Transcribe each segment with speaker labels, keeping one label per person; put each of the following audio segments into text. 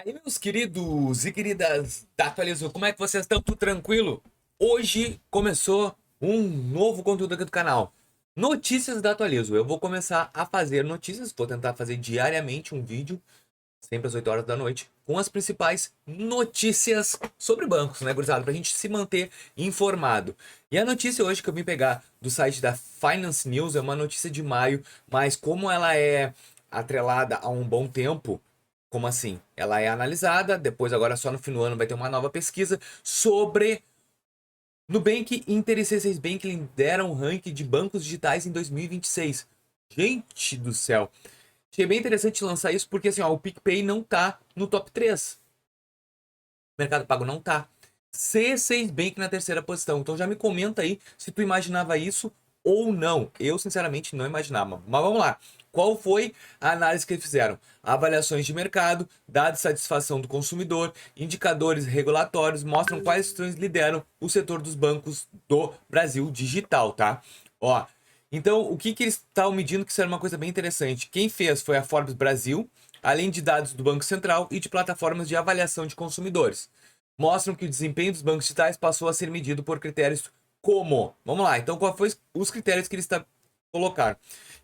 Speaker 1: Aí, meus queridos e queridas da Atualizo, como é que vocês estão? Tudo tranquilo? Hoje começou um novo conteúdo aqui do canal. Notícias da Atualizo. Eu vou começar a fazer notícias, vou tentar fazer diariamente um vídeo, sempre às 8 horas da noite, com as principais notícias sobre bancos, né, gurizada? Pra gente se manter informado. E a notícia hoje que eu vim pegar do site da Finance News é uma notícia de maio, mas como ela é atrelada a um bom tempo. Como assim? Ela é analisada, depois agora só no fim do ano vai ter uma nova pesquisa sobre Nubank, Inter e C6 Bank lideram o ranking de bancos digitais em 2026. Gente do céu. Achei bem interessante lançar isso porque assim, ó, o PicPay não tá no top 3. O Mercado Pago não tá. C6 Bank na terceira posição. Então já me comenta aí se tu imaginava isso ou não. Eu, sinceramente, não imaginava. Mas vamos lá. Qual foi a análise que eles fizeram? Avaliações de mercado, dados de satisfação do consumidor, indicadores regulatórios mostram quais instituições lideram o setor dos bancos do Brasil digital, tá? Ó, então o que eles estavam medindo que isso era uma coisa bem interessante. Quem fez foi a Forbes Brasil, além de dados do Banco Central e de plataformas de avaliação de consumidores. Mostram que o desempenho dos bancos digitais passou a ser medido por critérios como. Vamos lá, então quais foram os critérios que eles colocaram?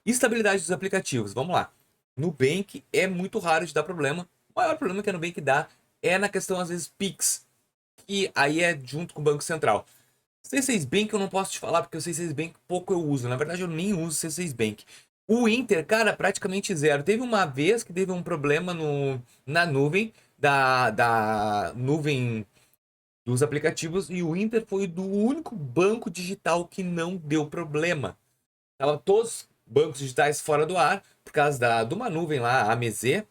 Speaker 1: Estabilidade dos aplicativos, vamos lá. Nubank é muito raro de dar problema. O maior problema que a Nubank dá é na questão, às vezes, Pix, que aí é junto com o Banco Central. C6 Bank eu não posso te falar, porque o C6 Bank pouco eu uso. Na verdade, eu nem uso C6 Bank. O Inter, cara, praticamente zero. Teve uma vez que teve um problema na nuvem, da nuvem dos aplicativos, e o Inter foi do único banco digital que não deu problema. Tava todos os bancos digitais fora do ar, por causa de uma nuvem lá, a AMZ,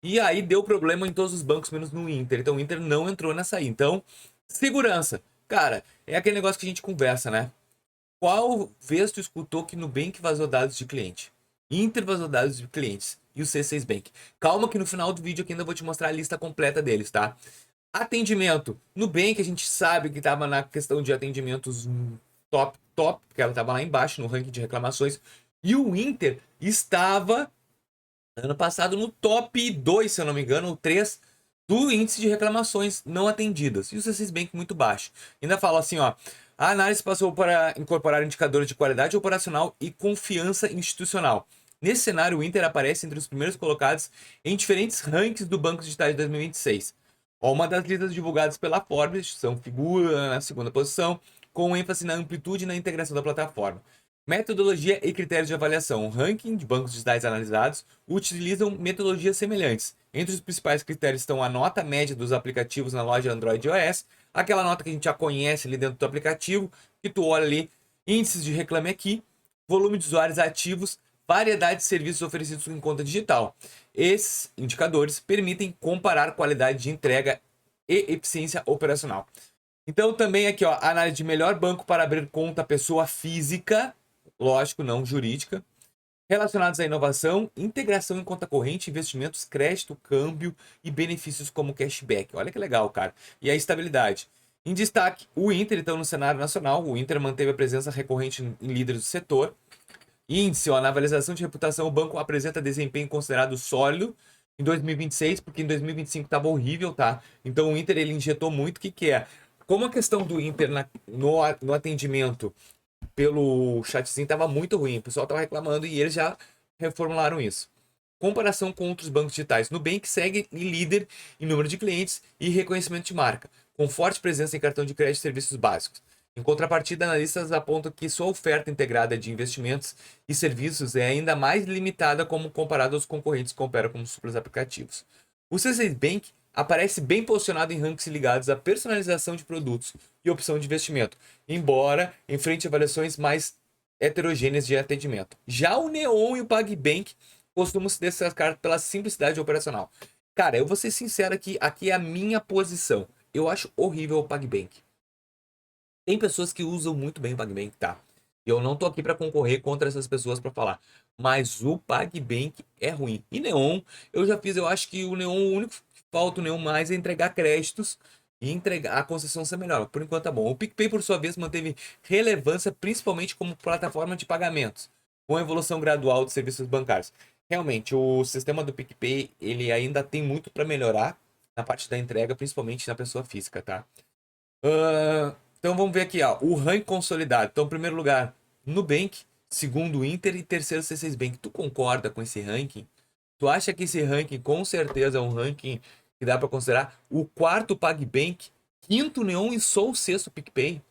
Speaker 1: e aí deu problema em todos os bancos, menos no Inter. Então o Inter não entrou nessa aí. Então, segurança. Cara, é aquele negócio que a gente conversa, né? Qual vez tu escutou que Nubank vazou dados de cliente? Inter vazou dados de clientes. E o C6 Bank. Calma que no final do vídeo aqui ainda vou te mostrar a lista completa deles, tá? Atendimento. Nubank a gente sabe que estava na questão de atendimentos top, porque ela estava lá embaixo no ranking de reclamações. E o Inter estava ano passado no top 2, se eu não me engano, ou 3 do índice de reclamações não atendidas. E o C6 Bank muito baixo. Ainda fala assim, ó, a análise passou para incorporar indicadores de qualidade operacional e confiança institucional. Nesse cenário, o Inter aparece entre os primeiros colocados em diferentes rankings do Banco Digital de 2026. Ó, uma das listas divulgadas pela Forbes são figura na segunda posição, com ênfase na amplitude e na integração da plataforma. Metodologia e critérios de avaliação. O ranking de bancos digitais analisados utilizam metodologias semelhantes. Entre os principais critérios estão a nota média dos aplicativos na loja Android e iOS, aquela nota que a gente já conhece ali dentro do aplicativo, que tu olha ali, índices de reclame aqui, volume de usuários ativos, variedade de serviços oferecidos em conta digital. Esses indicadores permitem comparar qualidade de entrega e eficiência operacional. Então também aqui, ó, análise de melhor banco para abrir conta pessoa física, lógico, não jurídica, relacionados à inovação, integração em conta corrente, investimentos, crédito, câmbio e benefícios como cashback. Olha que legal, cara. E a estabilidade. Em destaque, o Inter, então, no cenário nacional, o Inter manteve a presença recorrente em líderes do setor. Índice, ó, na avaliação de reputação, o banco apresenta desempenho considerado sólido em 2026, porque em 2025 estava horrível, tá? Então o Inter ele injetou muito. O que, que é? Como a questão do Inter no atendimento pelo chatzinho estava muito ruim, o pessoal estava reclamando e eles já reformularam isso. Comparação com outros bancos digitais. Nubank segue líder em número de clientes e reconhecimento de marca, com forte presença em cartão de crédito e serviços básicos. Em contrapartida, analistas apontam que sua oferta integrada de investimentos e serviços é ainda mais limitada como comparado aos concorrentes que operam como simples aplicativos. O C6 Bank aparece bem posicionado em rankings ligados à personalização de produtos e opção de investimento, embora enfrente avaliações mais heterogêneas de atendimento. Já o Neon e o PagBank costumam se destacar pela simplicidade operacional. Cara, eu vou ser sincero aqui é a minha posição. Eu acho horrível o PagBank. Tem pessoas que usam muito bem o PagBank, tá? Eu não tô aqui para concorrer contra essas pessoas para falar, mas o PagBank é ruim. E Neon, eu já fiz, eu acho que o Neon, o único que falta o Neon mais é entregar créditos e entregar a concessão ser melhor. Por enquanto tá bom. O PicPay, por sua vez, manteve relevância principalmente como plataforma de pagamentos, com a evolução gradual de serviços bancários. Realmente, o sistema do PicPay, ele ainda tem muito para melhorar. na parte da entrega, principalmente na pessoa física, tá? Então vamos ver aqui, ó, o ranking consolidado. Então, em primeiro lugar, Nubank, segundo Inter e terceiro C6 Bank. Tu concorda com esse ranking? Tu acha que esse ranking com certeza é um ranking que dá para considerar? O quarto PagBank, quinto Neon e só o sexto PicPay.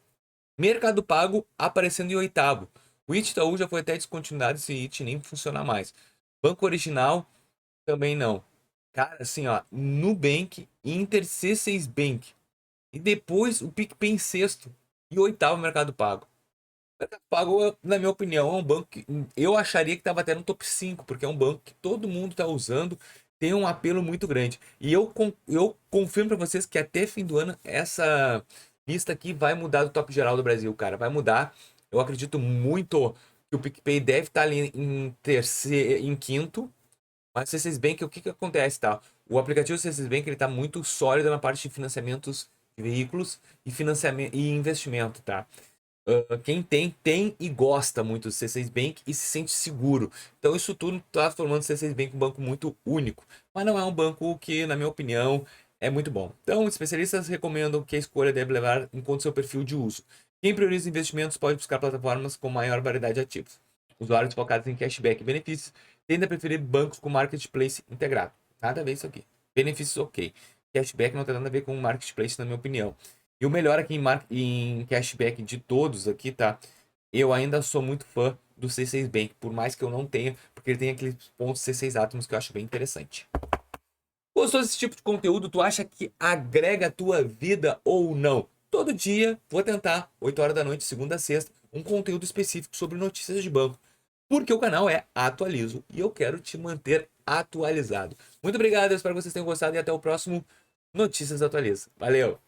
Speaker 1: Mercado Pago aparecendo em oitavo. O Itaú já foi até descontinuado, esse IT nem funciona mais. Banco Original também não. Cara, assim, ó, Nubank, Inter, C6 Bank. E depois o PicPay em sexto e oitavo Mercado Pago. O Mercado Pago, na minha opinião, é um banco que eu acharia que estava até no top 5 porque é um banco que todo mundo está usando, tem um apelo muito grande. E eu confirmo para vocês que até fim do ano essa lista aqui vai mudar do top geral do Brasil, cara. Vai mudar. Eu acredito muito que o PicPay deve estar ali em terceiro, em quinto. Mas o C6 Bank, o que que acontece, tá? O aplicativo C6 Bank, ele tá muito sólido na parte de financiamentos de veículos e financiamento e investimento, tá? Quem tem e gosta muito do C6 Bank e se sente seguro. Então isso tudo tá formando o C6 Bank um banco muito único, mas não é um banco que, na minha opinião, é muito bom. Então, especialistas recomendam que a escolha deve levar em conta seu perfil de uso. Quem prioriza investimentos pode buscar plataformas com maior variedade de ativos. Usuários focados em cashback e benefícios tendem a preferir bancos com marketplace integrado. Nada a ver isso aqui. Benefícios ok. Cashback não tem nada a ver com marketplace, na minha opinião. E o melhor aqui em cashback de todos aqui, tá? Eu ainda sou muito fã do C6 Bank, por mais que eu não tenha, porque ele tem aqueles pontos C6 Atomos que eu acho bem interessante. Gostou desse tipo de conteúdo? Tu acha que agrega a tua vida ou não? Todo dia vou tentar, 8 horas da noite, segunda a sexta, um conteúdo específico sobre notícias de banco. Porque o canal é Atualizo e eu quero te manter atualizado. Muito obrigado, eu espero que vocês tenham gostado e até o próximo Notícias Atualizo. Valeu!